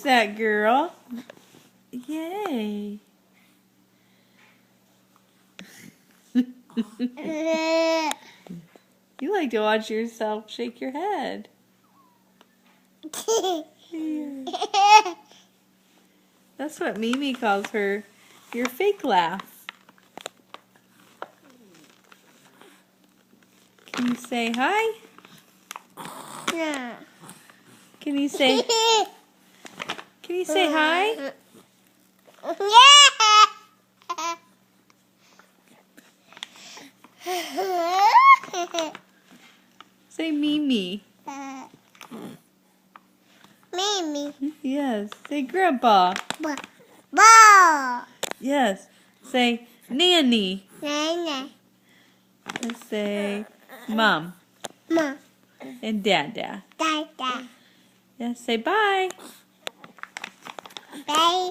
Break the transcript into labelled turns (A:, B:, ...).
A: There's that girl. Yay. You like to watch yourself shake your head. That's what Mimi calls her, your fake laugh. Can you say hi?
B: Yeah.
A: Can you say hi? Say Mimi.
B: Mimi.
A: Yes. Say Grandpa.
B: Ball.
A: Yes. Say Nanny.
B: Nana.
A: Let's say Mom
B: Ma.
A: and Dada.
B: Dada.
A: Yes. Say bye.
B: Bye.